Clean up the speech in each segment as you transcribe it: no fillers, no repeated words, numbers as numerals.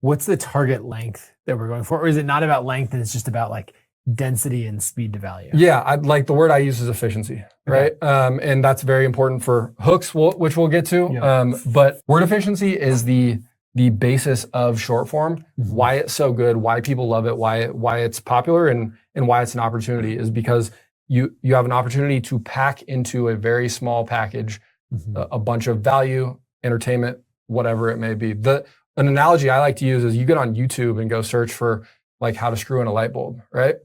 what's the target length that we're going for? Or is it not about length and it's just about like density and speed to value? Yeah, like the word I use is efficiency, right? Okay. And that's very important for hooks, which we'll get to. Yep. But word efficiency is the basis of short form. Mm-hmm. Why it's so good, why people love it, why it's popular, and why it's an opportunity is because you have an opportunity to pack into a very small package a bunch of value, entertainment, whatever it may be. An analogy I like to use is you get on YouTube and go search for like how to screw in a light bulb, right?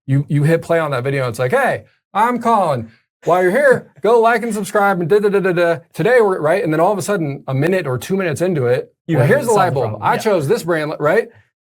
You hit play on that video and it's like, hey, I'm Colin. While you're here, go like and subscribe and da-da-da-da-da. Today, we're right. And then all of a sudden, a minute or 2 minutes into it, here's the light bulb. I chose this brand, right?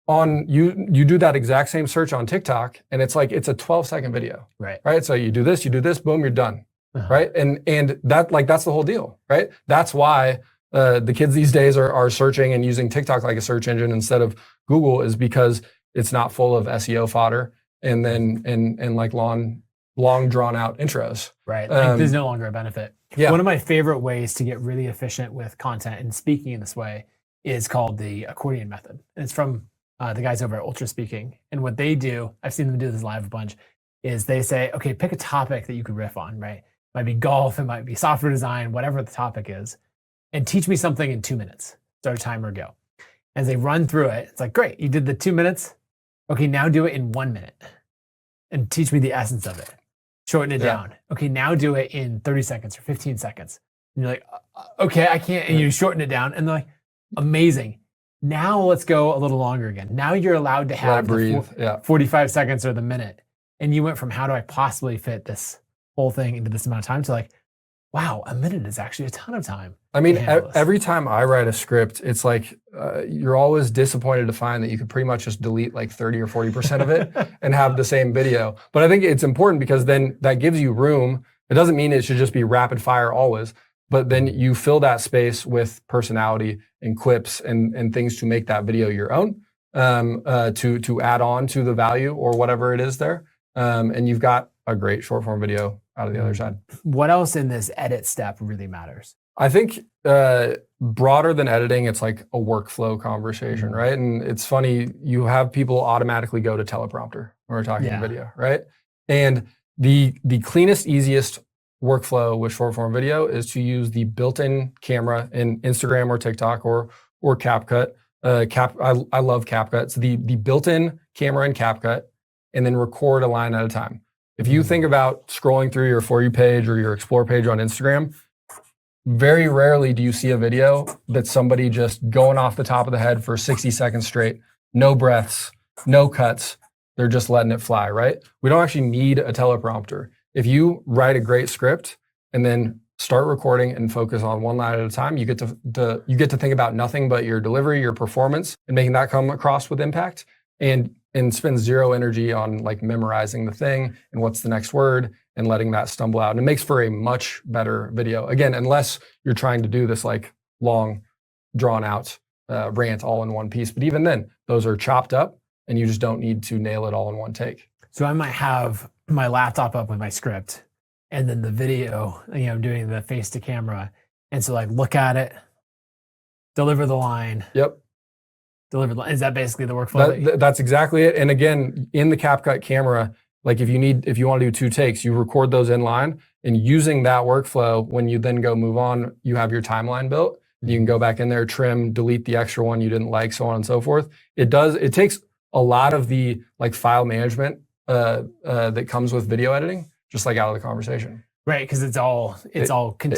You do that exact same search on TikTok and it's like, it's a 12-second video, right? So you do this, boom, you're done, right? And that's the whole deal, right? That's why the kids these days are searching and using TikTok like a search engine instead of Google is because it's not full of SEO fodder and like long drawn out intros. Right. Like there's no longer a benefit. Yeah. One of my favorite ways to get really efficient with content and speaking in this way is called the Accordion method. And it's from the guys over at Ultra Speaking. And what they do, I've seen them do this live a bunch, is they say, okay, pick a topic that you could riff on, right? It might be golf, it might be software design, whatever the topic is, and teach me something in 2 minutes. Start a timer, go. As they run through it, it's like, great, you did the 2 minutes. Okay, now do it in 1 minute and teach me the essence of it. Shorten it down. Okay, now do it in 30 seconds or 15 seconds. And you're like, okay, I can't. And you shorten it down. And they're like, amazing. Now let's go a little longer again. Now you're allowed to have the 45 seconds or the minute. And you went from how do I possibly fit this whole thing into this amount of time to like, wow, a minute is actually a ton of time. I mean, every time I write a script, it's like you're always disappointed to find that you could pretty much just delete like 30 or 40% of it and have the same video. But I think it's important because then that gives you room. It doesn't mean it should just be rapid fire always, but then you fill that space with personality and clips and things to make that video your own, to add on to the value or whatever it is there. And you've got a great short form video out of the other side. What else in this edit step really matters? I think broader than editing, it's like a workflow conversation, right? And it's funny, you have people automatically go to teleprompter when we're talking video, right? And the cleanest, easiest workflow with short form video is to use the built-in camera in Instagram or TikTok or CapCut. I love CapCut. It's the built-in camera in CapCut and then record a line at a time. If you think about scrolling through your For You page or your Explore page on Instagram, very rarely do you see a video that's somebody just going off the top of the head for 60 seconds straight, no breaths, no cuts. They're just letting it fly, right? We don't actually need a teleprompter. If you write a great script and then start recording and focus on one line at a time, you get to think about nothing but your delivery, your performance, and making that come across with impact. And spend zero energy on like memorizing the thing and what's the next word and letting that stumble out. And it makes for a much better video. Again, unless you're trying to do this like long, drawn out rant all in one piece. But even then, those are chopped up and you just don't need to nail it all in one take. So I might have my laptop up with my script and then the video, doing the face to camera. And so like look at it, deliver the line. Yep. Is that basically the workflow? That's exactly it. And again, in the CapCut camera, like if you want to do 2 takes, you record those in line and using that workflow, when you then go move on, you have your timeline built. You can go back in there, trim, delete the extra one you didn't like, so on and so forth. It takes a lot of the like file management that comes with video editing, just like out of the conversation. Right, because it's all contained.